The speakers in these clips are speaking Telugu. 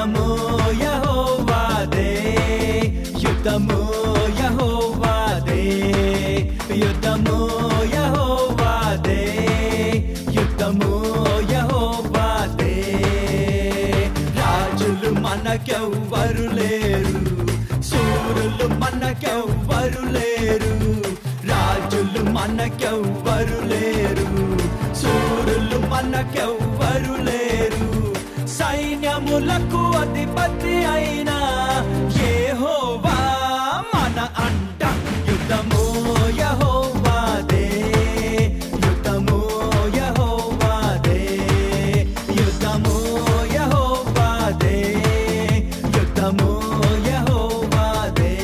యుద్ధము యెహోవాదే, యుద్ధము యెహోవాదే, యుద్ధము యెహోవాదే, యుద్ధము యెహోవాదే. రాజులు మనకెవ్వరు లేరు, శూరులు మనకెవ్వరు లేరు, రాజులు మనకెవ్వరు లేరు, శూరులు మనకెవ్వరు లేరు. సైన్యములకు అధిపతి అయిన యెహోవా మన అంట. యుద్ధము యెహోవాదే, యుద్ధము యెహోవాదే, యుద్ధము యెహోవాదే, యుద్ధము యెహోవాదే.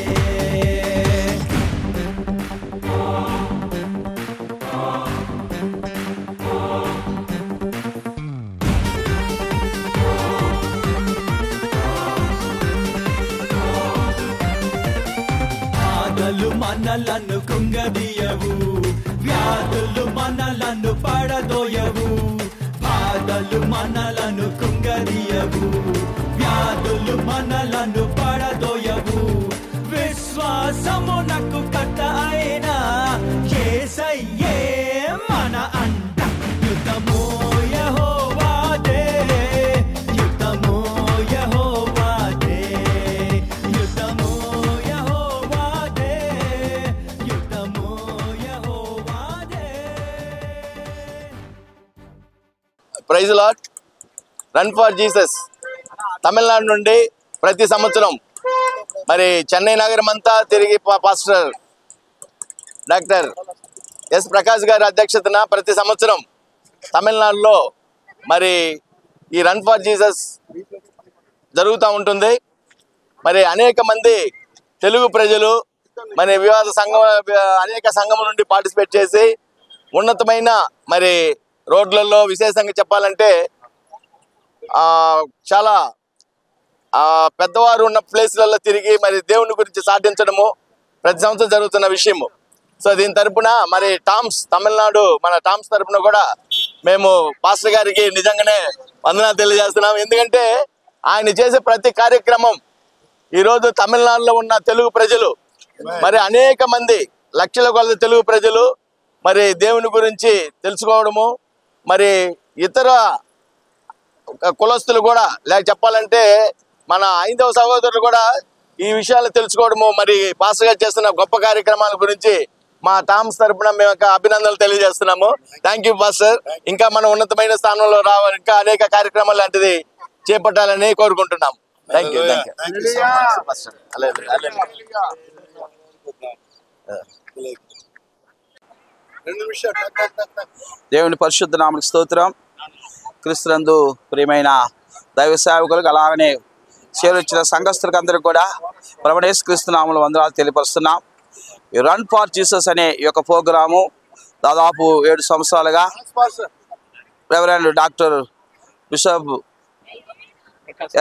బాధలు మనలను కృంగదీయవు, వ్యాధులు మనలను పడదోయవు. బాధలు మనలను కృంగదీయవు, వ్యాధులు మనలను పడదోయవు. విశ్వాసమునకు కర్త అయిన యేసయ్యే మన అంట. యుద్ధము యెహోవాదే, యుద్ధము యెహోవాదే, యుద్ధము యెహోవాదే, యుద్ధము యెహోవాదే. Praise Lord. Run for Jesus Tamil Nadu నుండి ప్రతి సంవత్సరం మరి చెన్నై నగరం అంతా తిరిగి పాస్టర్ డాక్టర్ ఎస్ ప్రకాష్ గారి అధ్యక్షతన ప్రతి సంవత్సరం తమిళనాడులో మరి ఈ రన్ ఫర్ జీసస్ జరుగుతూ ఉంటుంది. మరి అనేక మంది తెలుగు ప్రజలు మరి వివాద సంఘం అనేక సంఘముల నుండి పార్టిసిపేట్ చేసి ఉన్నతమైన మరి రోడ్లలో విశేషంగా చెప్పాలంటే చాలా పెద్దవారు ఉన్న ప్లేస్లలో తిరిగి మరి దేవుని గురించి సాధించడము ప్రతి సంవత్సరం జరుగుతున్న విషయము. సో దీని తరపున మరి టామ్స్ తమిళనాడు మన టామ్స్ తరపున కూడా మేము పాస్టర్ గారికి నిజంగానే వందనాలు తెలియజేస్తున్నాం. ఎందుకంటే ఆయన చేసే ప్రతి కార్యక్రమం ఈరోజు తమిళనాడులో ఉన్న తెలుగు ప్రజలు మరి అనేక మంది లక్షల కొలది తెలుగు ప్రజలు మరి దేవుని గురించి తెలుసుకోవడము, మరి ఇతర కులస్తులు కూడా లేక చెప్పాలంటే మన హైందవ సహోదరులు కూడా ఈ విషయాలు తెలుసుకోవడము, మరి పాస్టర్ గారు చేస్తున్న గొప్ప కార్యక్రమాల గురించి మా టామ్స్ తరపున మేము అభినందనలు తెలియజేస్తున్నాము. Thank you pastor. ఇంకా మనం ఉన్నతమైన స్థానంలో రావాలి, ఇంకా అనేక కార్యక్రమాలు లాంటిది చేపట్టాలని కోరుకుంటున్నాం. Thank you. దేవుని పరిశుద్ధ నామమునకు స్తోత్రం. క్రీస్తునందు ప్రియమైన దైవ సేవకులకు అలాగనే చేరొచ్చిన సంఘస్థులకు అందరికీ కూడా ప్రభువైన యేసుక్రీస్తు నామములో వందనాలు తెలియపరుస్తున్నాం. ఈ రన్ ఫర్ జీసస్ అనే ఈ యొక్క ప్రోగ్రాము దాదాపు 7 సంవత్సరాలుగా reverend doctor bishop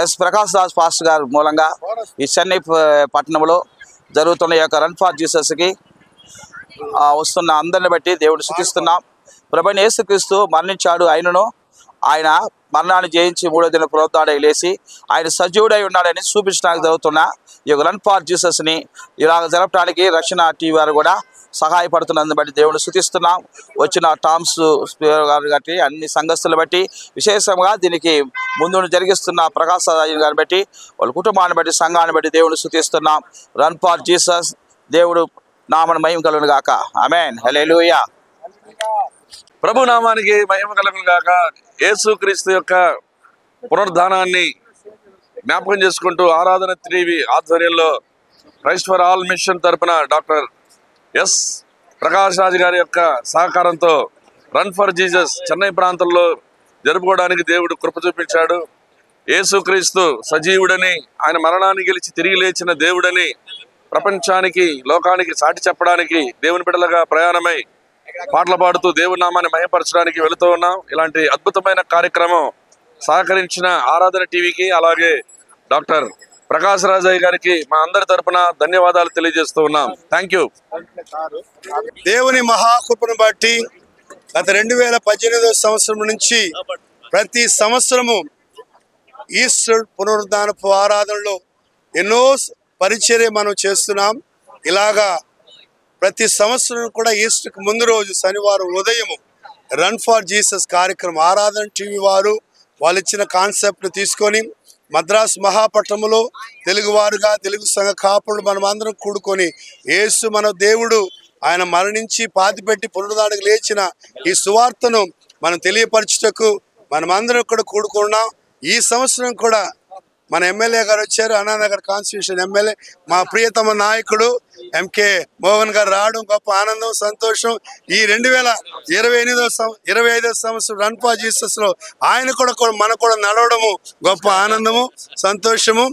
S Prakash Raj pastor గారు మూలంగా ఈ చెన్నై పట్టణంలో జరుగుతున్న ఈ యొక్క రన్ ఫర్ జీసస్కి వస్తున్న అందరిని బట్టి దేవుడు స్తుతిస్తున్నాం. ప్రభువైన యేసుక్రీస్తు మరణించాడు, అయినను ఆయన మరణాన్ని జయించి 3వ దిన పునరుత్థానమై లేచి ఆయన సజీవుడై ఉన్నాడని చూపించడానికి జరుగుతున్న ఈ యొక్క రన్ ఫర్ జీసస్ని ఇలాగ జరపడానికి రక్షణ టీవీ వారు కూడా సహాయపడుతున్నందుని బట్టి దేవుని స్తుతిస్తున్నాం. వచ్చిన టామ్స్ గారు బట్టి అన్ని సంఘస్థులు బట్టి విశేషంగా దీనికి ముందు జరిగిస్తున్న ప్రకాశ్ రాజు గారిని బట్టి వాళ్ళ కుటుంబాన్ని బట్టి సంఘాన్ని బట్టి దేవుని స్తుతిస్తున్నాం. రన్ ఫర్ జీసస్ దేవుడు నామన మహిమ కలుగును గాక. ఆమేన్. హల్లెలూయా. ప్రభు నామానికి మహిమ కలుగును గాక. యేసుక్రీస్తు యొక్క పునరుద్ధానాన్ని జ్ఞాపకం చేసుకుంటూ ఆరాధన టీవీ ఆధ్వర్యంలో క్రైస్ట్ ఫర్ ఆల్ మిషన్ తరపున డాక్టర్ ఎస్ ప్రకాష్ రాజ్ గారి యొక్క సహకారంతో రన్ ఫర్ జీసస్ చెన్నై ప్రాంతంలో జరుపుకోవడానికి దేవుడు కృప చూపించాడు. యేసుక్రీస్తు సజీవుడని, ఆయన మరణాన్ని గెలిచి తిరిగి లేచిన దేవుడని ప్రపంచానికి లోకానికి సాటి చెప్పడానికి దేవుని బిడ్డలుగా ప్రయాణమై పాటలు పాడుతూ దేవుని నామాన్ని మహిమపరచడానికి వెళుతూ ఉన్నాం. ఇలాంటి అద్భుతమైన కార్యక్రమం సహకరించిన ఆరాధన టీవీకి అలాగే డాక్టర్ ప్రకాష్ రాజయ్య గారికి మా అందరి తరపున ధన్యవాదాలు తెలియజేస్తూ ఉన్నాం. Thank you. దేవుని మహాకృపను బట్టి గత 2018 సంవత్సరం నుంచి ప్రతి సంవత్సరము ఈస్టర్ పునరుద్ధానపు ఆరాధనలో ఎన్నో పరిచర్య మనం చేస్తున్నాం. ఇలాగా ప్రతి సంవత్సరం కూడా ఈస్టర్కి ముందు రోజు శనివారం ఉదయము రన్ ఫర్ జీసస్ కార్యక్రమం ఆరాధన టీవీ వారు వాళ్ళు ఇచ్చిన కాన్సెప్ట్ని తీసుకొని మద్రాసు మహాపట్నంలో తెలుగువారుగా తెలుగు సంఘ కాపులు మనం అందరం కూడుకొని యేసు మన దేవుడు ఆయన మరణించి పాతిపెట్టి పునరుద్ధానికి లేచిన ఈ సువార్తను మనం తెలియపరచుటకు మనమందరం కూడా కూడుకున్నాం. ఈ సంవత్సరం కూడా మన ఎమ్మెల్యే గారు వచ్చారు, అన్నానగర్ కాన్స్టిట్యూషన్ ఎమ్మెల్యే, మా ప్రియతమ నాయకుడు ఎంకే మోహన్ గారు రావడం గొప్ప ఆనందం, సంతోషం. ఈ 2025వ సంవత్సరం రన్ ఫర్ జీసస్ లో ఆయన కూడా మన కూడా నడవడము గొప్ప ఆనందము, సంతోషము.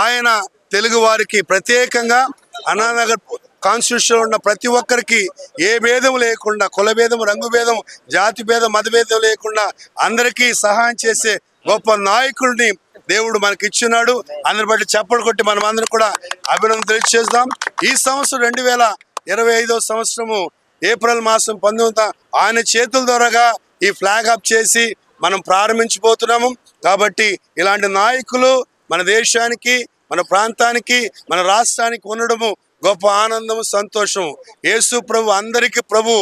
ఆయన తెలుగు వారికి ప్రత్యేకంగా అన్నానగర్ కాన్స్టిట్యూషన్ ఉన్న ప్రతి ఒక్కరికి ఏ భేదం లేకుండా, కుల భేదం, రంగు భేదం, జాతి భేదం, మత భేదం లేకుండా అందరికీ సహాయం చేసే గొప్ప నాయకుడిని దేవుడు మనకి ఇచ్చినాడు. అందరి బట్టి చప్పలు కొట్టి మనం అందరం కూడా అభినందన తెలియజేద్దాం. ఈ సంవత్సరం 2025వ సంవత్సరము ఏప్రిల్ మాసం 19 ఆయన చేతుల ద్వారాగా ఈ ఫ్లాగ్ అప్ చేసి మనం ప్రారంభించబోతున్నాము. కాబట్టి ఇలాంటి నాయకులు మన దేశానికి, మన ప్రాంతానికి, మన రాష్ట్రానికి ఉండడము గొప్ప ఆనందము, సంతోషము. యేసు ప్రభు అందరికీ ప్రభు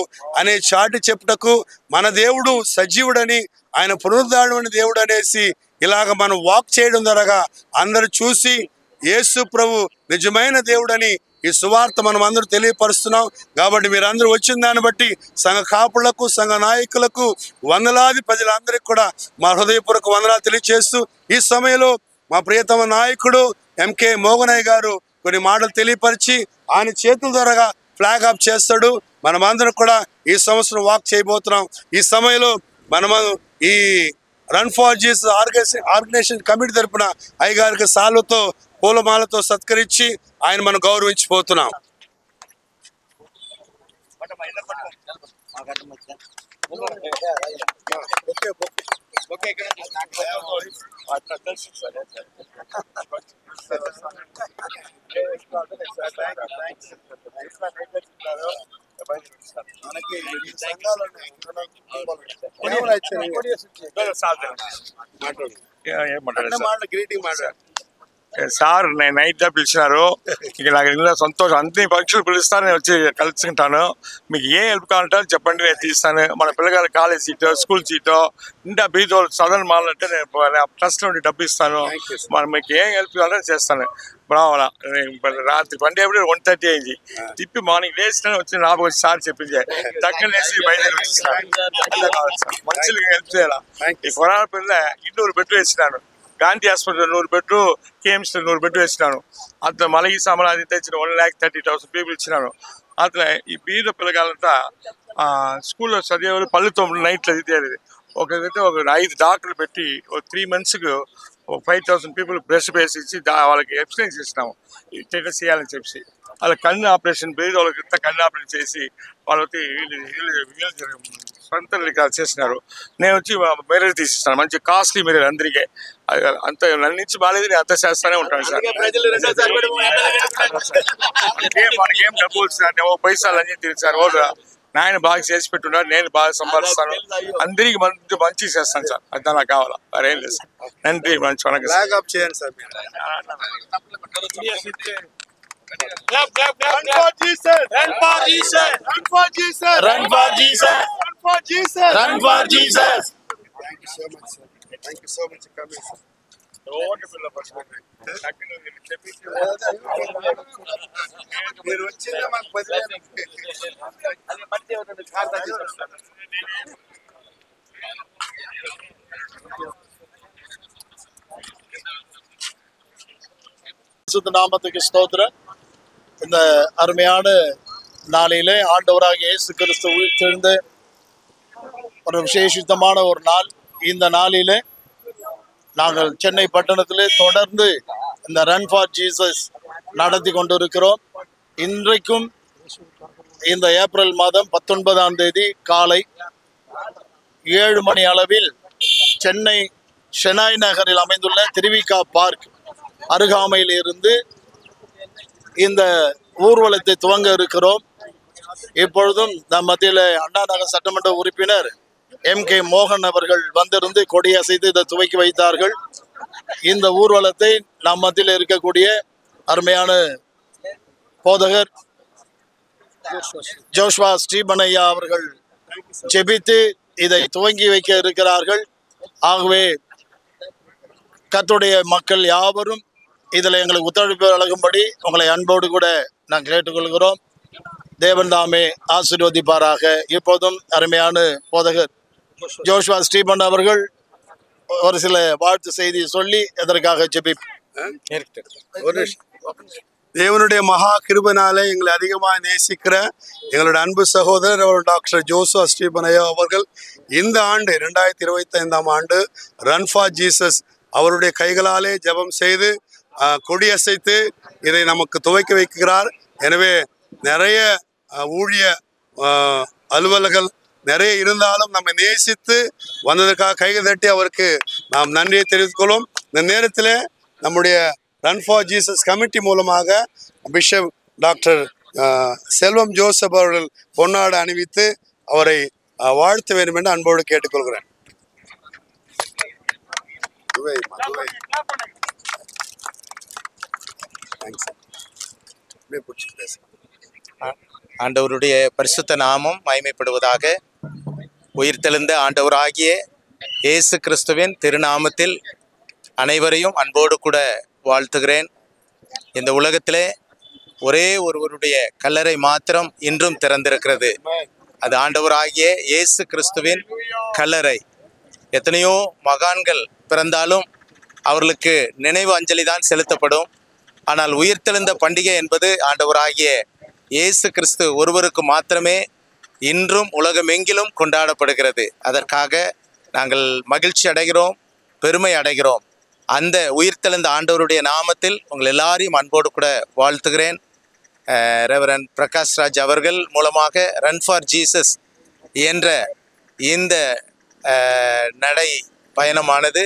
అనే చాటి చెప్పుటకు మన దేవుడు సజీవుడని, ఆయన పునరుద్ధారణ దేవుడు అనేసి ఇలాగ మనం వాక్ చేయడం ద్వారా అందరూ చూసి యేసు ప్రభు నిజమైన దేవుడని ఈ సువార్త మనం అందరూ తెలియపరుస్తున్నాం. కాబట్టి మీరందరూ వచ్చిన దాన్ని బట్టి సంఘ కాపులకు, సంఘ నాయకులకు, వందలాది ప్రజలందరికీ కూడా మా హృదయపూర్వక వందనాలు తెలియజేస్తూ ఈ సమయంలో మా ప్రియతమ నాయకుడు ఎంకే మోగనయ్య గారు కొన్ని మాటలు తెలియపరిచి ఆయన చేతుల ద్వారా ఫ్లాగ్ ఆఫ్ చేస్తాడు. మనమందరం కూడా ఈ సంవత్సరం వాక్ చేయబోతున్నాం. ఈ సమయంలో మనము ఈ run for Jesus organisation committee తరపున అయ్యగారికి సాల్వతో పూలమాలతో సత్కరించి ఆయన మనం గౌరవించిపోతున్నాం. సార్ నేను నైట్ గా పిలిచినారు, ఇక నాకు ఇంకా సంతోషం. అన్ని పక్షులు పిలుస్తాను, నేను వచ్చి కలుసుకుంటాను. మీకు ఏం హెల్ప్ కావాలంటే చెప్పండి, నేను తీస్తాను. మన పిల్లగారి కాలేజ్ సీటో, స్కూల్ సీటో, ఇంటా బీదో చదవని మాలంటే నేను ట్రస్ట్ నుండి డబ్బు ఇస్తాను. మనం మీకు ఏం హెల్ప్ కావాలంటే చేస్తాను. రావాలా రాత్రి 1:30 అయింది, తిప్పి మార్నింగ్ లేచిన వచ్చి నాకు వచ్చి సార్ చెప్పింది దగ్గర లేచి బయలుదేరి వచ్చిస్తాను. మనుషులకి హెల్ప్ చేయాలా. ఈ కొరాల పిల్ల 200 బెడ్లు వేసినాను, గాంధీ హాస్పిటల్ 100 బెడ్లు, కేఎంసీ 100 బెడ్లు వేసినాను. అతను మలగి సామాన్లు తెచ్చిన 1,30,000 పీపుల్ ఇచ్చినాను. అట్లా ఈ బీద పిల్లగాలంతా స్కూల్లో చదివేవాళ్ళు పళ్ళుతో నైట్లో తీరేది. ఒకరైతే ఒక 5 డాక్టర్లు పెట్టి 3 monthsకి 5,000 పీపుల్ బ్రష్ వేసి ఇచ్చి వాళ్ళకి ఎక్స్ప్లెయిన్ చేసినాము ఇట్లా చేయాలని చెప్పి. వాళ్ళ కన్ను ఆపరేషన్ బీద వాళ్ళకి కన్ను ఆపరేషన్ చేసి వాళ్ళకి సొంత చేసినారు. నేను వచ్చి మిర్రర్ తీసిస్తాను, మంచి కాస్ట్లీ మిర్రర్ అందరికీ. అంత నన్ను నుంచి బాగాలేదు, నేను అంత చేస్తానే ఉంటాను సార్. మనకేం డబ్బులు సార్, నేను పైసలు అన్నీ తీర్చారు. నాయన బాగా చేసి పెట్టున్నారు, నేను బాగా సంపాదిస్తాను, అందరికి మంచి చేస్తాను సార్. అది నాకు కావాలా, మరేం లేదు సార్. నంది మంచి వనక చేయండి sir. Run for Jesus! Run for Jesus! Run for Jesus! Run for Jesus! Run for Jesus! Run for Jesus! Thank you so much, sir. Thank you so much for coming, sir. మీరు వచ్చిందే మాకు 10,000. நாமத்துக்கு ஸ்தோத்திரம். இந்த அருமையான நாளிலே ஆண்டவராக இயேசு கிறிஸ்து உயிர்த்தெழுந்த ஒரு விசேஷித்தமான ஒரு நாள். இந்த நாளிலே நாங்கள் சென்னை பட்டணத்திலே தொடர்ந்து இந்த ரன் ஃபார் ஜீசஸ் நடத்தி கொண்டிருக்கிறோம். இன்றைக்கும் இந்த ஏப்ரல் மாதம் 19ஆம் தேதி காலை 7 மணி அளவில் சென்னை ஷெனாய் நகரில் அமைந்துள்ள திருவிகா பார்க் அருகாமையில் இருந்து இந்த ஊர்வலத்தை துவங்க இருக்கிறோம். இப்பொழுதும் நம் மத்தியில் அண்ணா நகர் சட்டமன்ற உறுப்பினர் MK மோகன் அவர்கள் வந்திருந்து கொடியசைத்து இதை துவக்கி வைத்தார்கள். இந்த ஊர்வலத்தை நம் மத்தியில் இருக்கக்கூடிய அருமையான போதகர் ஜோஷ்வா ஸ்ரீபனையா அவர்கள் ஜெபித்து இதை துவங்கி வைக்க இருக்கிறார்கள். ஆகவே கர்த்தருடைய மக்கள் யாவரும் இதில் எங்களுக்கு ஒத்துழைப்பு வழங்கும்படி உங்களை அன்போடு கூட நாங்கள் கேட்டுக்கொள்கிறோம். தேவன் தாமே ஆசீர்வதிப்பாராக. இப்போதும் அருமையான போதகர் ஜோஷ்வா ஸ்டீபன் அவர்கள் ஒரு சில வாழ்த்து செய்தி சொல்லி எதற்காக தேவனுடைய மகா கிருபையினாலே எங்களை அதிகமாக நேசிக்கிற எங்களுடைய அன்பு சகோதரர் டாக்டர் ஜோஷ்வா ஸ்டீபனையா அவர்கள் இந்த ஆண்டு 2025ஆம் ஆண்டு ரன் ஃபார் ஜீசஸ் அவருடைய கைகளாலே ஜெபம் செய்து கொடியசைத்து இதை நமக்கு துவக்கி வைக்கிறார். எனவே நிறைய ஊழிய அலுவலர்கள் நிறைய இருந்தாலும் நம்ம நேசித்து வந்ததுக்காக கைகள் தட்டி அவருக்கு நாம் நன்றியை தெரிவித்துக் கொள்வோம். இந்த நேரத்தில் நம்முடைய ரன் ஃபார் ஜீசஸ் கமிட்டி மூலமாக பிஷப் டாக்டர் செல்வம் ஜோசப் அவர்கள் பொன்னாடு அணிவித்து அவரை வாழ்த்த வேண்டும் என்று அன்போடு கேட்டுக்கொள்கிறேன். ஆண்டவருடைய பரிசுத்த நாமம் மகிமைப்படுவதாக. உயிர்த்தெழுந்த ஆண்டவராகிய இயேசு கிறிஸ்துவின் திருநாமத்தில் அனைவரையும் அன்போடு கூட வாழ்த்துகிறேன். இந்த உலகத்திலே ஒரே ஒருவருடைய கல்லறை மாத்திரம் இன்றும் திறந்திருக்கிறது. அது ஆண்டவராகிய இயேசு கிறிஸ்துவின் கல்லறை. எத்தனையோ மகான்கள் பிறந்தாலும் அவர்களுக்கு நினைவு அஞ்சலி தான் செலுத்தப்படும். ஆனால் உயிர்த்தெழுந்த பண்டிகை என்பது ஆண்டவராகிய இயேசு கிறிஸ்து ஒருவருக்கு மாத்திரமே இன்றும் உலகமெங்கிலும் கொண்டாடப்படுகிறது. அதற்காக நாங்கள் மகிழ்ச்சி அடைகிறோம், பெருமை அடைகிறோம். அந்த உயிர்த்தெழுந்த ஆண்டவருடைய நாமத்தில் உங்கள் எல்லாரையும் அன்போடு கூட வாழ்த்துகிறேன். ரெவரண்ட் பிரகாஷ் ராஜ் அவர்கள் மூலமாக ரன் ஃபார் ஜீசஸ் என்ற இந்த நடை பயணமானது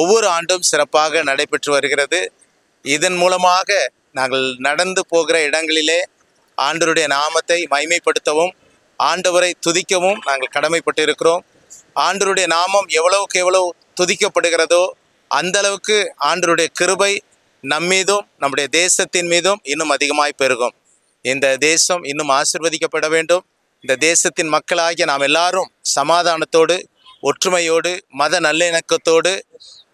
ஒவ்வொரு ஆண்டும் சிறப்பாக நடைபெற்று வருகிறது. இதன் மூலமாக நாங்கள் நடந்து போகிற இடங்களிலே ஆண்டவருடைய நாமத்தை மகிமைப்படுத்தவும் ஆண்டவரை துதிக்கவும் நாங்கள் கடமைப்பட்டு இருக்கிறோம். ஆண்டவருடைய நாமம் எவ்வளவுக்கு எவ்வளவு துதிக்கப்படுகிறதோ அந்த அளவுக்கு ஆண்டவருடைய கிருபை நம்மீதும் நம்முடைய தேசத்தின் மீதும் இன்னும் அதிகமாய் பெருகும். இந்த தேசம் இன்னும் ஆசீர்வதிக்கப்பட வேண்டும். இந்த தேசத்தின் மக்களாகிய நாம் எல்லாரும் சமாதானத்தோடு, ஒற்றுமையோடு, மத நல்லிணக்கத்தோடு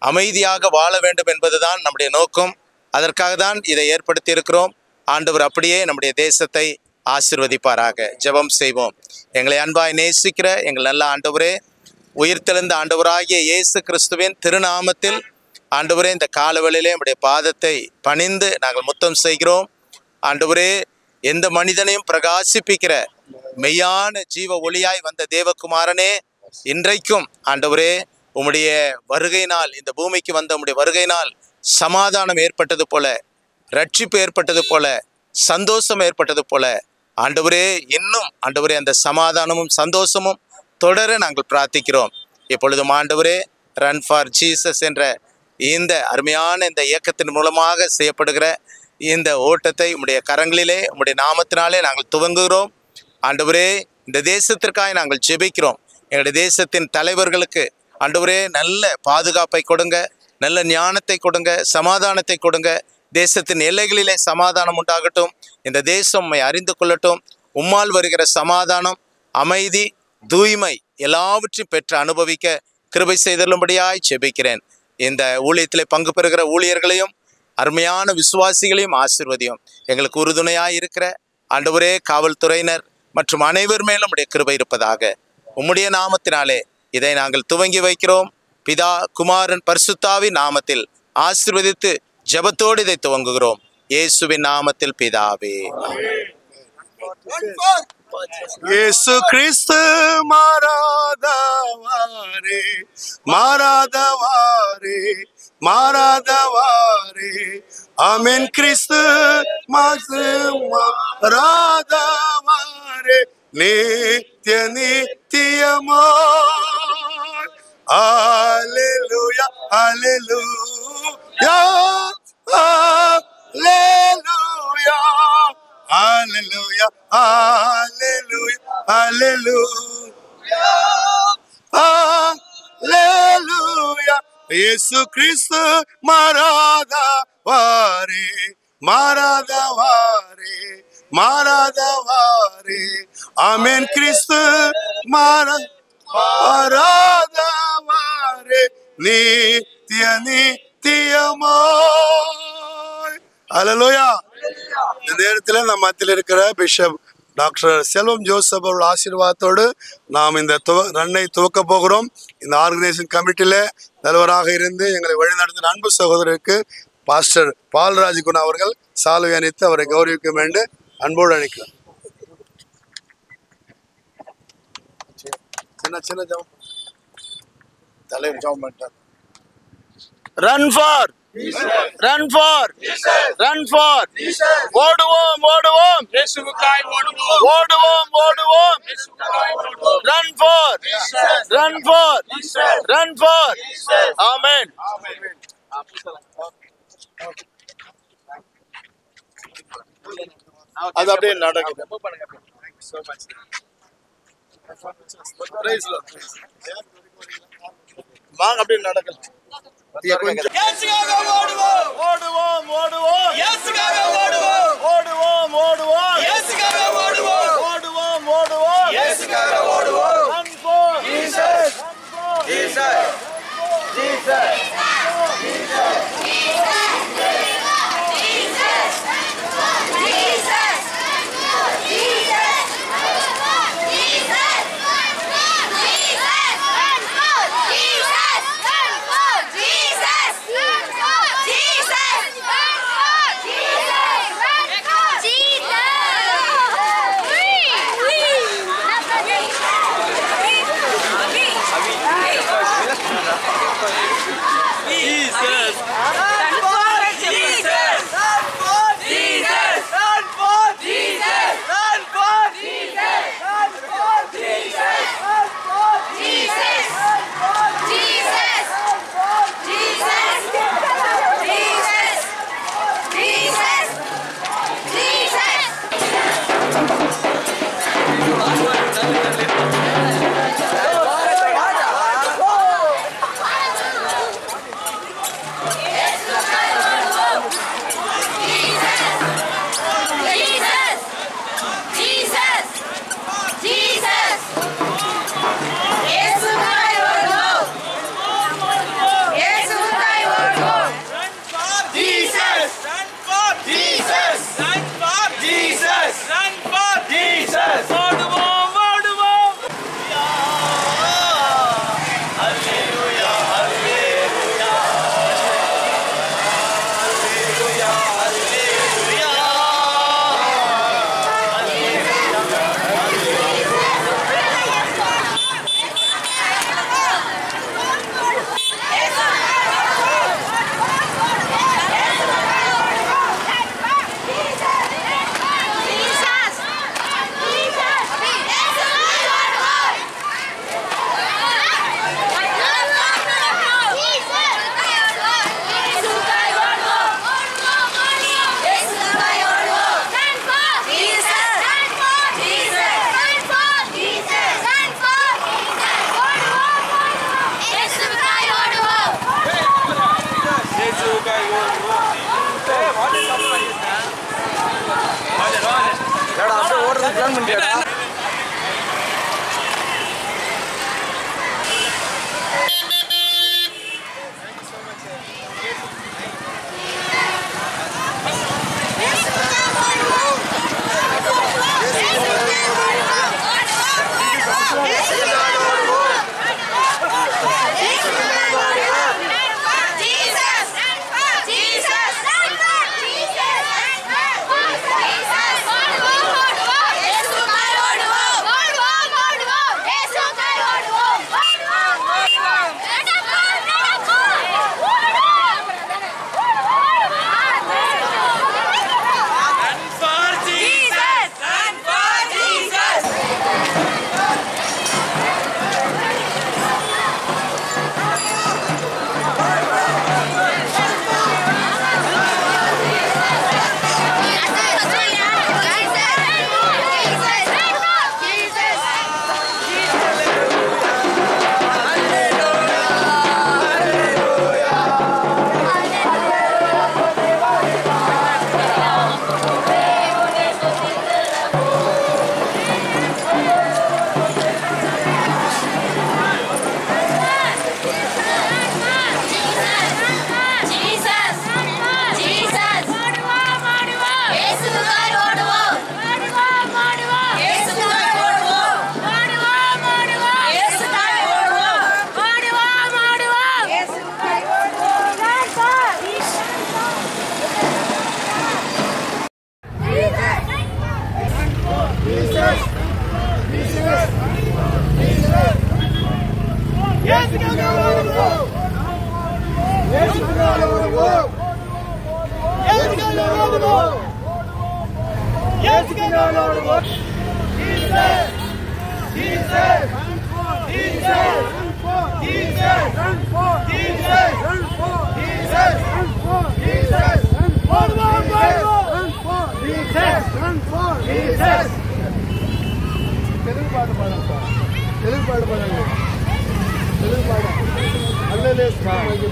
அமைதியாக வாழ வேண்டும் என்பதுதான் நம்முடைய நோக்கம். அதற்காக தான் இதை ஏற்படுத்தி இருக்கிறோம். ஆண்டவர் அப்படியே நம்முடைய தேசத்தை ஆசீர்வதிப்பாராக. ஜெபம் செய்வோம். எங்களை அன்பாய் நேசிக்கிற எங்கள் நல்ல ஆண்டவரே, உயிர்த்தெழுந்த ஆண்டவராகிய இயேசு கிறிஸ்துவின் திருநாமத்தில் ஆண்டவரே, இந்த காலவெளியிலே நம்முடைய பாதத்தை பணிந்து நாங்கள் முத்தம் செய்கிறோம். ஆண்டவரே, எந்த மனிதனையும் பிரகாசிப்பிக்கிற மெய்யான ஜீவ ஒளியாய் வந்த தேவகுமாரனே, இன்றைக்கும் ஆண்டவரே உம்முடைய வருகையினால், இந்த பூமிக்கு வந்த உம்முடைய வருகையினால் சமாதானம் ஏற்பட்டது போல, ரட்சிப்பு ஏற்பட்டது போல, சந்தோஷம் ஏற்பட்டது போல ஆண்டவரே இன்னும் ஆண்டவரே அந்த சமாதானமும் சந்தோஷமும் தொடர நாங்கள் பிரார்த்திக்கிறோம். இப்பொழுதும் ஆண்டவரே ரன் ஃபார் ஜீசஸ் என்ற இந்த அருமையான இந்த இயக்கத்தின் மூலமாக செய்யப்படுகிற இந்த ஓட்டத்தை உம்முடைய கரங்களிலே உம்முடைய நாமத்தினாலே நாங்கள் துவங்குகிறோம். ஆண்டவரே, இந்த தேசத்திற்காக நாங்கள் ஜெபிக்கிறோம். எங்களுடைய தேசத்தின் தலைவர்களுக்கு ஆண்டவரே நல்ல பாதுகாப்பை கொடுங்க, நல்ல ஞானத்தை கொடுங்க, சமாதானத்தை கொடுங்க. தேசத்தின் எல்லைகளிலே சமாதானம் உண்டாகட்டும். இந்த தேசம் உம்மை அறிந்து கொள்ளட்டும். உம்மால் வருகிற சமாதானம், அமைதி, தூய்மை எல்லாவற்றையும் பெற்று அனுபவிக்க கிருபை செய்தருளும்படியாய் ஜெபிக்கிறேன். இந்த ஊழியத்திலே பங்கு பெறுகிற ஊழியர்களையும் அருமையான விசுவாசிகளையும் ஆசீர்வதியும். எங்களுக்கு உறுதுணையாய் இருக்கிற ஆண்டவரே காவல்துறையினர் மற்றும் அனைவர் மேலும் உம்முடைய கிருபை இருப்பதாக. உம்முடைய நாமத்தினாலே இதை நாங்கள் துவங்கி வைக்கிறோம். பிதா, குமாரன், பரிசுத்தாவின் நாமத்தில் ஆசீர்வதித்து ஜெபத்தோடு இதை துவங்குகிறோம். இயேசுவின் நாமத்தில் பிதாவே. இயேசு கிறிஸ்து மாறாதவாரே, மாறாதவாரே, மாறாதவாரே. ஆமென். கிறிஸ்து மாறாதவாரே, நித்திய நித்தியமாய். அல்லேலூயா, அல்லேலூயா, அல்லேலூயா, Hallelujah, hallelujah, hallelujah, hallelujah, యేసు క్రీస్తు మారాదవారే మారాదవారే మారాదవారే ఆమేన్ క్రీస్తు மாறாதவாரே நித்திய நித்தியமாய். அல்லேலூயா. இந்த நேரத்தில் நம்ம மத்தியில் இருக்கிற பிஷப் டாக்டர் செல்வம் ஜோசப் அவர்கள் ஆசீர்வாதத்தோடு நாம் இந்த ரன்னை துவக்க போகிறோம். இந்த ஆர்கனைசேஷன் கமிட்டியில தலைவராக இருந்து எங்களை வழிநடத்தின அன்பு சகோதரருக்கு பாஸ்டர் பால்ராஜ் குணா அவர்கள் சால்வை அணித்து அவரை கௌரவிக்க வேண்டும் அன்போடு அழைக்கிறோம். சின்ன ஜெபம் தலைவர் ஜெபம் பண்ணிட்டார். Run for run for run for ஓடுவோம் ஓடுவோம் இயேசுவுக்காய் ஓடுவோம் ஓடுவோம் ஓடுவோம் இயேசுவுக்காய் ஓடுவோம் run for run for run for amen. அது அப்படியே நடக்குது. வாங்க அப்படியே நடக்கல. ஓடுவோம் ஓடுவோம் ஓடுவோம் இயேசுக்காக ஓடுவோம் ஓடுவோம் ஓடுவோம் இயேசுக்காக ஓடுவோம் ஓடுவோம் ஓடுவோம் இயேசுக்காக ஓடுவோம் run for Jesus Jesus Jesus Jesus!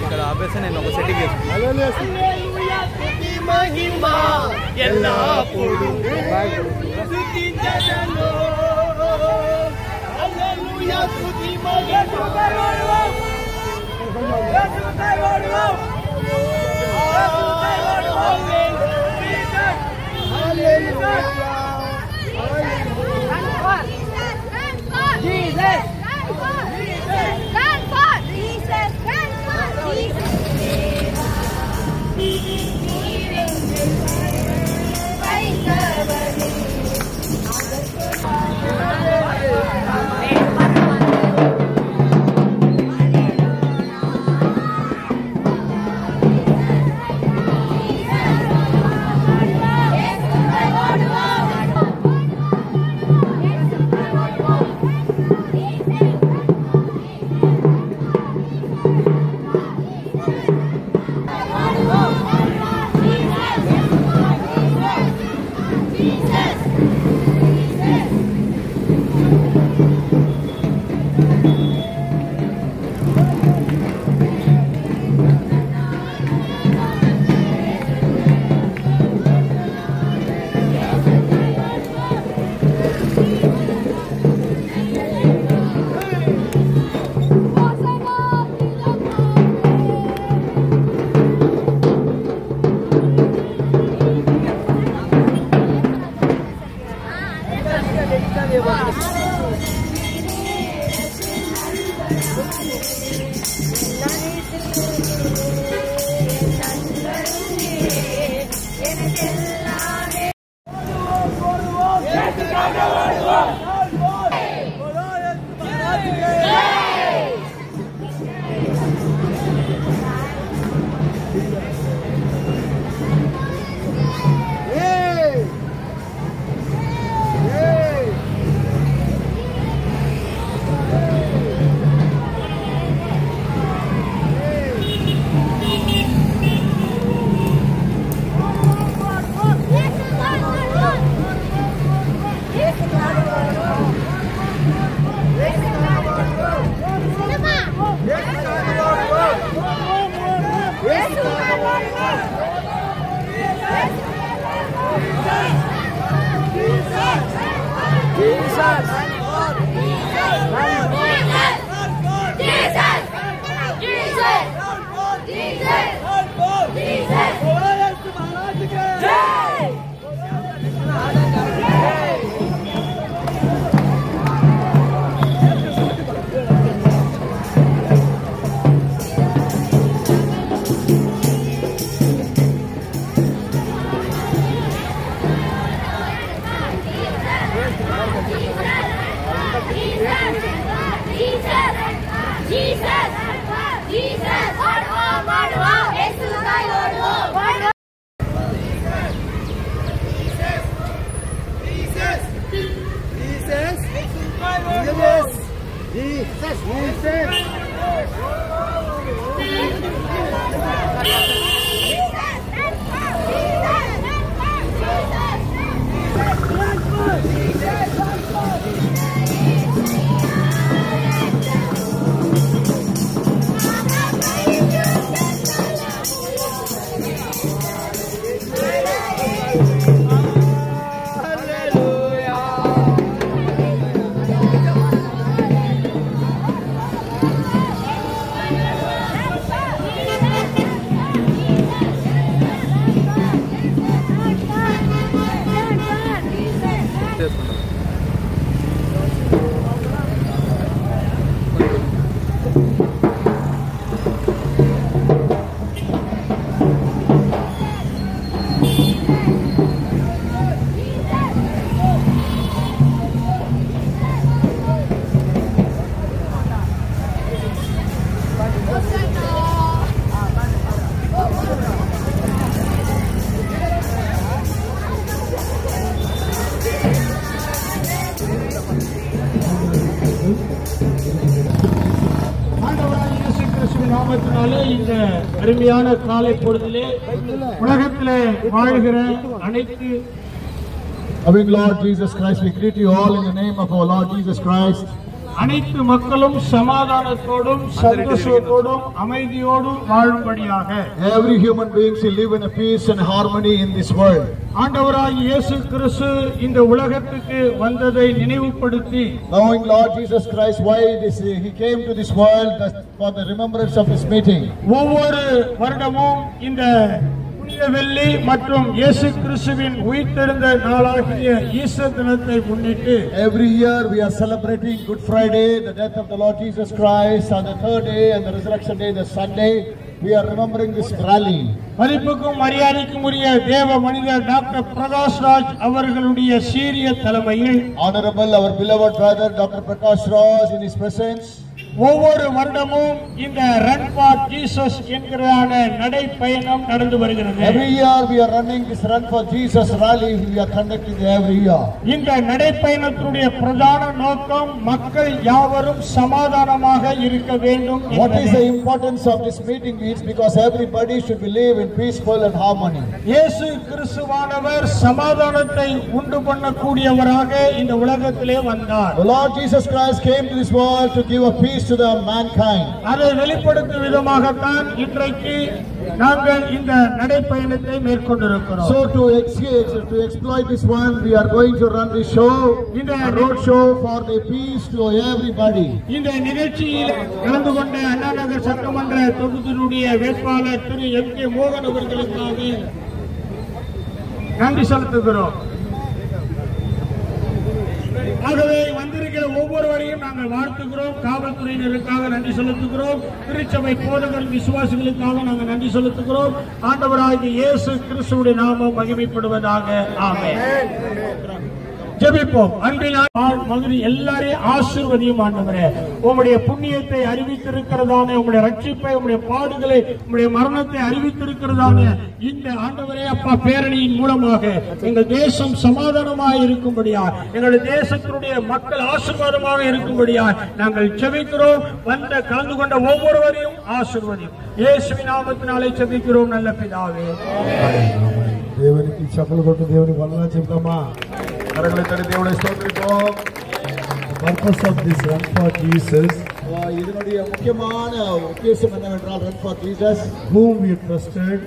ఇక్కడ ఆపేసి నేను ఒక సెట్టింగ్ మహిమా ఎల్లప్పుడు స్తుతించెదను హల్లెలూయా స్తుతి మహిమా அருமையான காலை பொழுதிலே உலகத்திலே வாழ்கிற அனைத்து Loving Lord Jesus Christ, we greet you all in the name of our Lord Jesus Christ. அனைத்து மக்களும் சமாதானத்தோடும் சந்தோஷத்தோடும் அமைதியோடும் வாழும்படியாக Every human being should live in a peace and harmony in this world. ஆண்டவராகிய இயேசு கிறிஸ்து இந்த உலகத்துக்கு வந்ததை நினைவுபடுத்தி Knowing Lord Jesus Christ, why he came to this world for the remembrance of his meeting. ஒவ்வொரு வருடமும் இந்த புனித வெள்ளி மற்றும் இயேசு கிறிஸ்துவின் உயிர்த்தெழுந்த நாளாகிய ஈஸ்டர் தினத்தை முன்னிட்டு Every year we are celebrating Good Friday, the death of the Lord Jesus Christ, on the third day, and the resurrection day, the Sunday. We are remembering this rally. மதிப்புக்கும் மரியாதைக்கும் உரிய தேவ மனிதர் டாக்டர் பிரகாஷ் ராஜ் அவர்களுடைய சீரிய தலைமையில் Honorable our beloved brother Dr. Prakash Raj in his presence. ஒவ்வொரு வருடமும் இந்த ரன் ஃபார் ஜீசஸ் என்கிறதான நடைப்பயணம் நடந்து வருகிறது. Every year we are running this Run for Jesus rally. We are conducting every year. இந்த நடைப்பயணத்துடைய பிரதான நோக்கம் மக்கள் யாவரும் சமாதானமாக இருக்க வேண்டும். What is the importance of this meeting means because everybody should live in peaceful and harmony. இயேசு கிறிஸ்துவானவர் சமாதானத்தை உண்டு பண்ணக்கூடியவராக இந்த உலகத்திலே வந்தார். The Lord Jesus Christ came to this world to give a peace to the mankind. அதை வெளிப்படுத்தும் விதமாகத்தான் இன்றைக்கு நாங்கள் இந்த நடைப்பயணத்தை மேற்கொண்டிருக்கிறோம். So to exploit this one, we are going to run this show, a road show for the peace to everybody. இந்த நிகழ்ச்சியில் கலந்து கொண்ட அண்ணா நகர் சட்டமன்ற தொகுதியினுடைய வேட்பாளர் திரு எம் கே மோகன் அவர்களுக்காக நன்றி செலுத்துகிறோம். ஆகவே வந்திருக்கிற ஒவ்வொருவரையும் நாங்கள் வாழ்த்துகிறோம். காவல்துறையினருக்காக நன்றி செலுத்துகிறோம். திருச்சபை போதகர் விசுவாசிகளுக்காக நாங்கள் நன்றி செலுத்துகிறோம். ஆண்டவராகிய இயேசு கிறிஸ்துவின் நாமம் மகிமைப்படுவதாக. ஆமென். ஜெபிப்போம். அன்பினால் மகிழ்ச்சி எல்லாரையும் ஆசீர்வதியும் ஆண்டவரே. உம்முடைய புண்ணியத்தை அறிவித்திருக்கிறதான உம்முடைய ரட்சிப்பை, உம்முடைய பாடுகளை, உம்முடைய மரணத்தை அறிவித்திருக்கிறதான இந்த ஆண்டவரே அப்பா பேரணியின் மூலமாக எங்கள் தேசம் சமாதானமாக இருக்கும்படியா, எங்களுடைய தேசத்தினுடைய மக்கள் ஆசீர்வாதமாக இருக்கும்படியா நாங்கள் ஜெபிக்கிறோம். வந்த கலந்து கொண்ட ஒவ்வொருவரையும் ஆசீர்வதியும். இயேசுவின் நாமத்தினாலே ஜெபிக்கிறோம் நல்ல பிதாவே. దేవునికి చప్పలు కొట్టు దేవునికి వందనాలు చెప్తామా. కరగలెత్తడి దేవుడే స్తోత్రిப்போம். Purpose of this Run for Jesus, இதனுடைய முக்கியமான உத்தேசம் என்னவென்றால் Run for Jesus, whom we trusted,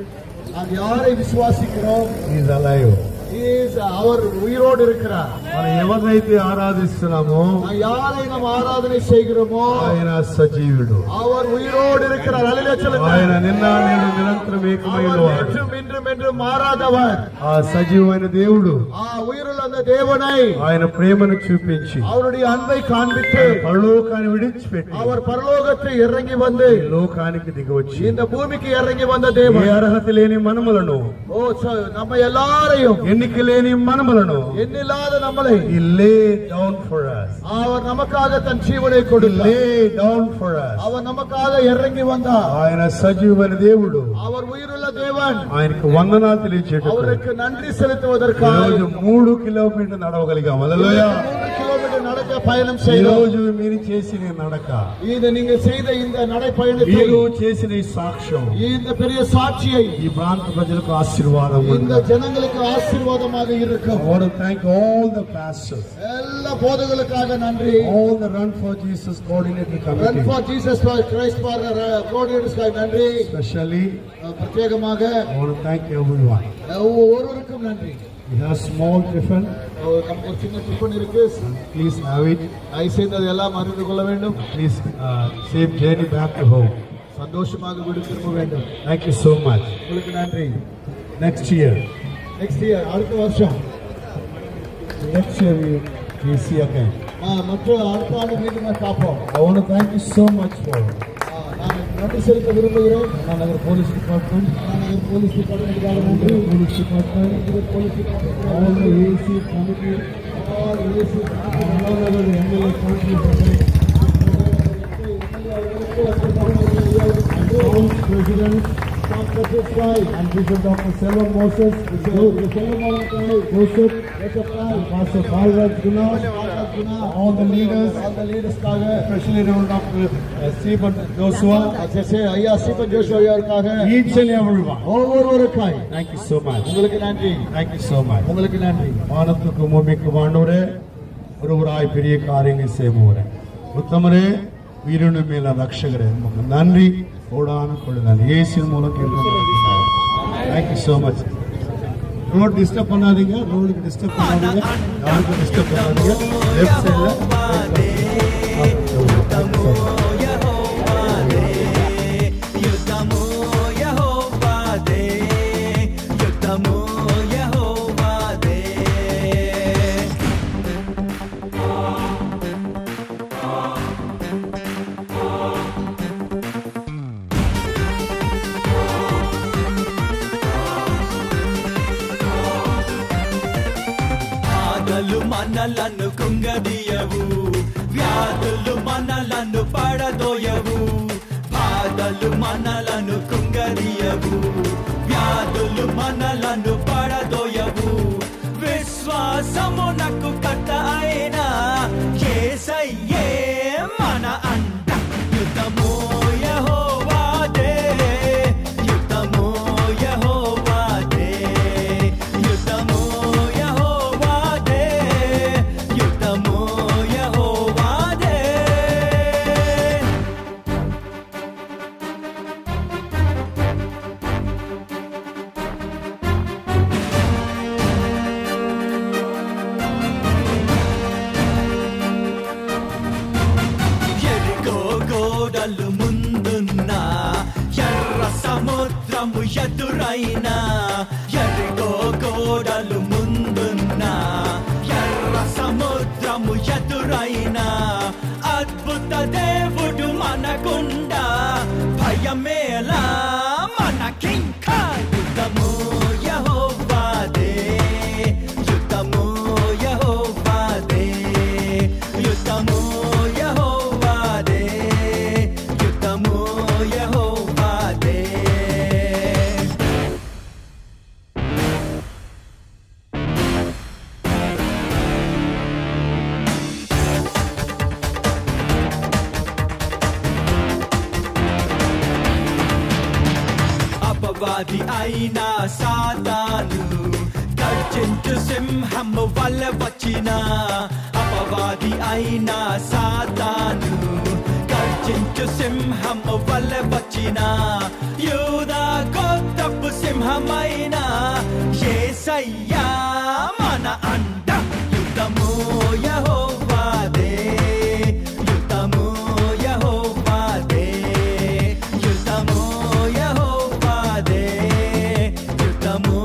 நாம் யாரை விசுவாசிக்கிறோம், he is alive. அவர் உயிரோடு இருக்கிறார். మనం ఎవరైతే ఆరాధిస్తున్నామో, யாரை நாம் ఆరాధన செய்கிறோமோ ఆయన సజీవుడు. அவர் உயிரோடு இருக்கிறார். హల్లెలూయా. ఆయన నిన్న నేడు నిరంతరం ఏకమైనవాడు. என்றும் என்றும் மாறாதவர். ఆ సజీవమైన దేవుడు, ఆ உயிருள்ள அந்த தேவனை ఆయన ప్రేమను చూపించి அவருடைய அன்பை காண்பித்து பரலோகாన్ని విడిచిపెట్టి அவர் పరలోకத்தை ఇறங்கி வந்து లోకానికి దిగివచ్చి இந்த பூமிக்கு இறங்கி வந்த தேவன் అర్హత లేని మనములను நம்ம எல்லாரையும் எண்ணிக்கை లేని మనములను ఎన్నిలాద நம்மளை he laid down for us. அவர் நமக்காக தன் ஜீவனை கொடுத்தார். laid down for us. அவர் நமக்காக இறங்கி வந்தார். ఆయన సజీవమైన దేవుడు, அவர் உயிருள்ள தேவன். ఆయనకు వందనాలు తెలియజేయడం, அவருக்கு நன்றி செலுத்துவதற்காக రోజు 3 కిలోమీటర్లు నడవగలిగాం. హల్లెలూయా. 3 కిలోమీటర్లు நடக்க பயணம் செய்தோம். రోజు మీరు చేసిన నడక, ఇది நீங்க செய்த இந்த நடைப்பயணத்தை, మీరు చేసిన ఈ సాక్ష్యం, இந்த பெரிய சாட்சியை ఈ ప్రాంత ప్రజలకు ఆశీర్వాదం, இந்த ஜனங்களுக்கு ஆசீர்வாதமாக இருக்கும். I want to thank all the pastors, எல்லா போதகர்களுக்காக நன்றி. all the Run for Jesus coordinator committee, Run for Jesus Christ for coordinators நன்றி. especially பிரத்யேகமாக I want to thank everyone. ஒவ்வொருவருக்கும் நன்றி. We have small tiffin. நமக்கு ஒரு சின்ன டிஃபன் இருக்கு. Please have it. ஐசேந்து அதெல்லாம் அறிந்து கொள்ள வேண்டும். Please safe journey back to home. சந்தோஷமாக வீடு திரும்ப வேண்டும். Thank you so much. உங்களுக்கு நன்றி. Next year அடுத்த வருஷம் next year we see again. மற்ற அடுத்த ஆண்டு மீண்டும் பார்ப்போம். I want to thank you so much for நான் நன்றி செலுத்த விரும்புகிறேன். நகர் போலீஸ் டிபார்ட்மெண்ட், போலீஸ் டிபார்ட்மெண்ட்டுக்காக நன்றி. Police department, police department, all the AC committee, all AC MLA council president, and Bishop Dr. Selvam Moses, Joseph, Pastor Balraj Guna, all the leaders, especially around Dr. Stephen Joshua, Stephen Joshua, each and everyone, thank you so much. Thank you so much. வானத்துக்கு பூமிக்கு வாண்டவரே, ஒருவராய் பெரிய காரியங்கள் செய்வோரே, உத்தமரே, வீரனு மேல ரட்சகரே, உமக்கு நன்றி, கோடான கோடி நன்றி. இயேசுவின் மூலம் கேட்கிறோம். Thank you so much. Road disturb பண்ணாதீங்க, ரோடுக்கு டிஸ்டர்ப் பண்ணாதீங்க, யாருக்கு டிஸ்டர்ப் பண்ணாதீங்க. லெஃப்ட் சைடுல మనలను కుంగదీయవు, వ్యాధులు మనలను పడదోయవు. బాధలు మనలను కుంగదీయవు, వ్యాధులు మనలను పడదోయవు. విశ్వాసమునకు కర్త అయిన యేసయ్యే మన అండ. యుద్ధము యెహోవాదే, యుద్ధము యెహోవాదే, యుద్ధము యెహోవాదే, యుద్ధము యెహోవాదే. ఎరికో గోడలు ముందున్నా, ఎర్ర సముద్రము ఎదురైనా. ఎరికో గోడలు ముందున్నా, ఎర్ర సముద్రము ఎదురైనా. అద్భుత దేవుడు మనగుండా, భయమేలా మనకింకా. యుద్ధము యెహోవాదే, యుద్ధము యెహోవాదే, యుద్ధము యెహోవాదే, యుద్ధము యెహోవాదే. అపవాది అయిన సాతాను గర్జించు సింహము వల్ల వచ్చిన. అపవాది అయిన సాతాను గర్జించు సింహము వల్ల వచ్చిన. యూదా గోత్రపు సింహమైన యేసయ్యా మన అండ. యుద్ధము యెహోవాదే, యుద్ధము యెహోవాదే, యుద్ధము యెహోవాదే, యుద్ధము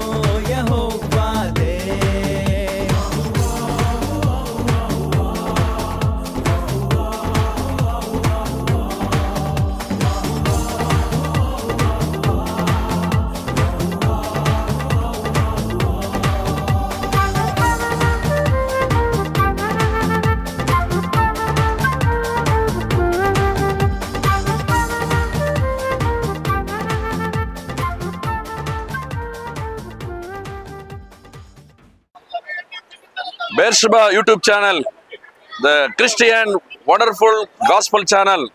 యెహోవాదే. Beersheba YouTube channel, the Christian wonderful gospel channel,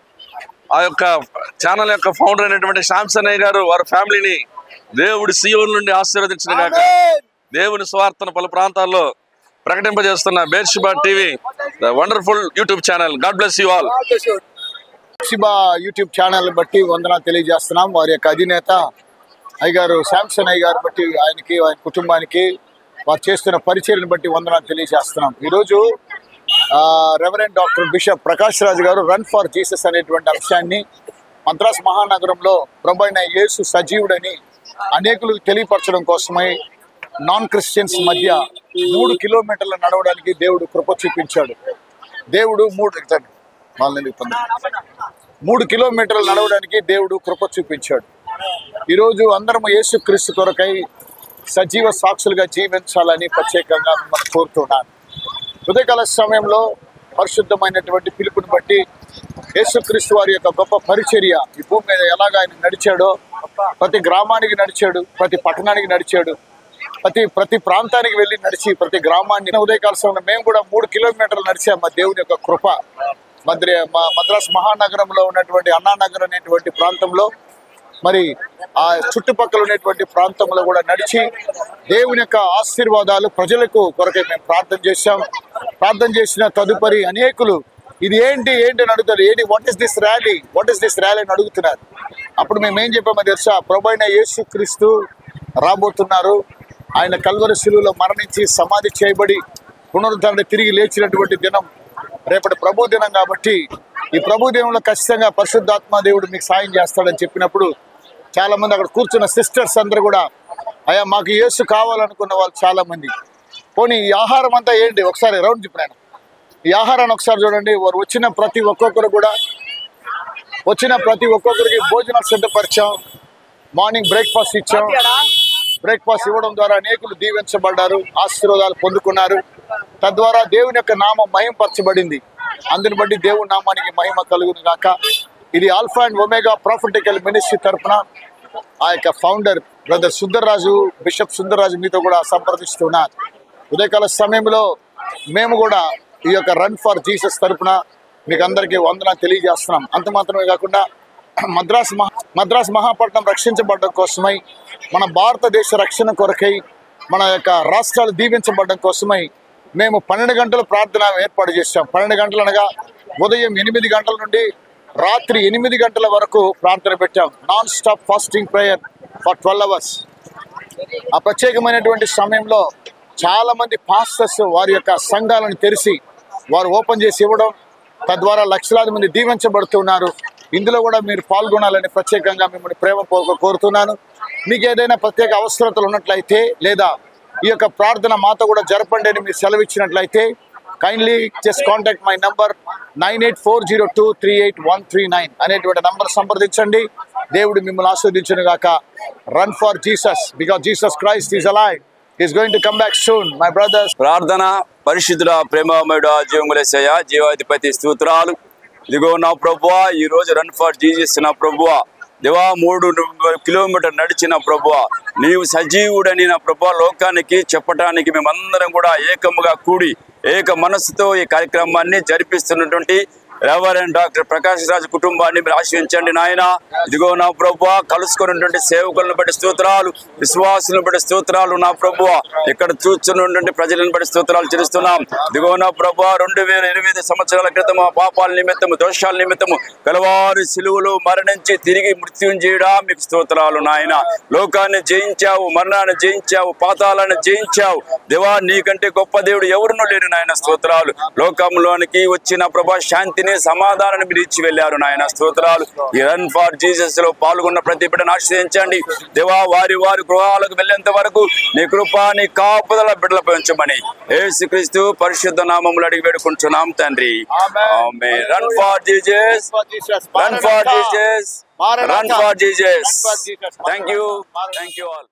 ఆ యొక్క ఛానల్ యొక్క ఫౌండర్ అయినటువంటి శాంసన్ అయ్య గారు వారి ఫ్యామిలీని దేవుడి సియోన్ నుండి ఆశీర్వదించిన గాక. దేవుని స్వార్థను పలు ప్రాంతాల్లో ప్రకటింపజేస్తున్న Beersheba TV, the wonderful YouTube channel. God bless you all. Sheba YouTube channel బట్టి వందనాలు తెలియజేస్తున్నాం. వారి యొక్క అధినేత అయ్యగారు శాంసన్ అయ్య గారు బట్టి ఆయనకి, ఆయన కుటుంబానికి, వారు చేస్తున్న పరిచర్యను బట్టి వందనాలు తెలియజేస్తున్నాం. ఈరోజు రెవరెండ్ డాక్టర్ బిషప్ ప్రకాష్ రాజు గారు రన్ ఫర్ జీసస్ అనేటువంటి అంశాన్ని మద్రాస్ మహానగరంలో ప్రభు అయిన యేసు సజీవుడని అనేకులకు తెలియపరచడం కోసమై నాన్ క్రిస్టియన్స్ మధ్య 3 కిలోమీటర్లు నడవడానికి దేవుడు కృప చూపించాడు. దేవుడు 3 కిలోమీటర్లు నడవడానికి దేవుడు కృప చూపించాడు. ఈరోజు అందరం యేసు క్రీస్తు కొరకై సజీవ సాక్షులుగా జీవించాలని ప్రత్యేకంగా మనం కోరుతున్నాను. ఉదయకాల సమయంలో పరిశుద్ధమైనటువంటి పిలుపుని బట్టి యేసుక్రీస్తు వారి యొక్క గొప్ప పరిచర్య ఈ భూమి మీద ఎలాగ ఆయన నడిచాడో ప్రతి గ్రామానికి నడిచాడు, ప్రతి పట్టణానికి నడిచాడు, ప్రతి ప్రాంతానికి వెళ్ళి నడిచి ప్రతి గ్రామాన్ని ఉదయకాల సమయంలో మేము కూడా 3 కిలోమీటర్లు నడిచాం. మా దేవుని యొక్క కృప మద్రాస్ మహానగరంలో ఉన్నటువంటి అన్నానగర్ అనేటువంటి ప్రాంతంలో మరి ఆ చుట్టుపక్కల ఉన్నటువంటి ప్రాంతంలో కూడా నడిచి దేవుని యొక్క ఆశీర్వాదాలు ప్రజలకు కొరకై మేము ప్రార్థన చేశాం. ప్రార్థన చేసిన తదుపరి అనేకులు ఇది ఏంటి అని అడుగుతారు. వాట్ ఇస్ దిస్ ర్యాలీ అని అడుగుతున్నారు. అప్పుడు మేము ఏం చెప్పామో తెలుసా, ప్రభు అయిన యేసు క్రీస్తు రాబోతున్నారు. ఆయన కల్వరి శిలువలో మరణించి సమాధి చేయబడి పునరుద్ధరణ తిరిగి లేచినటువంటి దినం రేపటి ప్రభు దినం కాబట్టి ఈ ప్రభు దినంలో ఖచ్చితంగా పరిశుద్ధాత్మ దేవుడు మీకు సాయం చేస్తాడని చెప్పినప్పుడు చాలా మంది అక్కడ కూర్చున్న సిస్టర్స్ అందరూ కూడా అయ్యా మాకు యేసు కావాలనుకున్న వాళ్ళు చాలా మంది. పోనీ ఈ ఆహారం అంతా ఏంటి ఒకసారి రౌండ్ చెప్పినాను. ఈ ఆహారాన్ని ఒకసారి చూడండి. వారు వచ్చిన ప్రతి ఒక్కొక్కరికి భోజనాలు సిద్ధపరిచాం. మార్నింగ్ బ్రేక్ఫాస్ట్ ఇచ్చాం. బ్రేక్ఫాస్ట్ ఇవ్వడం ద్వారా అనేకులు దీవించబడ్డారు, ఆశీర్వాదాలు పొందుకున్నారు. తద్వారా దేవుని యొక్క నామం మహిమపరచబడింది. అందుని బట్టి దేవుని నామానికి మహిమ కలుగును గాక. ఇది alpha and omega prophetical ministry తరఫున ఆ యొక్క founder brother Sundarraju, bishop Sundarraju మీతో కూడా సంప్రదిస్తున్నారు. ఉదయకాల సమయంలో మేము కూడా ఈ యొక్క రన్ ఫర్ జీసస్ తరఫున మీకు అందరికీ వందనాలు తెలియజేస్తున్నాం. అంత మాత్రమే కాకుండా మద్రాస్ మహాపట్నం రక్షించబడడం కోసమై, మన భారతదేశ రక్షణ కొరకై, మన యొక్క రాష్ట్రాలు దీవించబడడం కోసమై మేము 12 గంటల ప్రార్థన ఏర్పాటు చేశాం. 12 గంటలు అనగా ఉదయం 8 గంటల నుండి రాత్రి 8 గంటల వరకు ప్రార్థన పెట్టాం. Non stop fasting prayer for 12 hours. ఆ ప్రత్యేకమైనటువంటి సమయంలో చాలా మంది పాస్టర్స్ వారి యొక్క సంఘాలను తెరిచి వారు ఓపెన్ చేసి ఇవ్వడం, తద్వారా లక్షలాది మంది దీవించబడుతున్నారు. ఇందులో కూడా మీరు పాల్గొనాలని ప్రత్యేకంగా మిమ్మల్ని ప్రేమపూర్వకంగా కోరుతున్నాను. మీకు ఏదైనా ప్రత్యేక అవసరతలు ఉన్నట్లయితే లేదా ఈ యొక్క ప్రార్థన మాతో కూడా జరపండి అని మీరు సెలవు ఇచ్చినట్లయితే kindly just contact my number 9840238139 అనేటువంటి నంబర్ సంప్రదించండి. దేవుడు మిమ్మల్ని ఆస్వాదించును గాక. Run for Jesus because Jesus Christ is alive. He is going to come back soon, my brothers. ప్రార్థన పరిశుద్ధుల ప్రేమమయుడ జీవములేసయ్య జీవాధిపతి స్తోత్రాలు. ఇదిగో నా ప్రభువా, ఈ రోజు రన్ ఫర్ జీసస్ నా ప్రభువా, దేవా 3 కిలోమీటర్ నడిచిన ప్రభువా, నీవు సజీవుడని నా ప్రభువా లోకానికి చెప్పటానికి మేమందరం కూడా ఏకముగా కూడి ఏక మనస్సుతో ఈ కార్యక్రమాన్ని జరిపిస్తున్నటువంటి రెవరెండ్ డాక్టర్ ప్రకాష్ రాజ్ కుటుంబాన్ని మీరు ఆశీర్వదించండి నాయన. ఇదిగో నా ప్రభువా, కలుసుకున్నటువంటి సేవకులను బట్టి స్తోత్రాలు, విశ్వాసులను బట్టి స్తోత్రాలు నా ప్రభువా, ఇక్కడ చూస్తున్నటువంటి ప్రజలను బట్టి స్తోత్రాలు చెల్లిస్తున్నాం. ఇదిగో నా ప్రభువా, 2008 సంవత్సరాల క్రితం పాపాల నిమిత్తము దోషాల నిమిత్తము కలవారి సిలువలో మరణించి తిరిగి మృత్యుంజయుడా మీకు స్తోత్రాలు నాయన. లోకాన్ని జయించావు, మరణాన్ని జయించావు, పాతాలను జయించావు దేవా. నీకంటే గొప్ప దేవుడు ఎవరునూ లేరు నాయన. స్తోత్రాలు. లోకంలోనికి వచ్చిన ప్రభా శాంతిని సమాధానాన్ని మీరు ఇచ్చి వెళ్ళారు నాయన. స్తోత్రాలు. ఈ రన్ ఫర్ జీసస్ లో పాల్గొన్న ప్రతి బిడ్డను ఆశ్రయించండి దేవా. వారి గృహాలకు వెళ్ళేంత వరకు నీ కృప, నీ కాపుదల బిడ్డలపై ఉంచమని యేసుక్రీస్తు పరిశుద్ధ నామములో అడిగి వేడుకుంటున్నాం తండ్రి. Amen. Run for Jesus, run for Jesus, run for Jesus. Thank you all.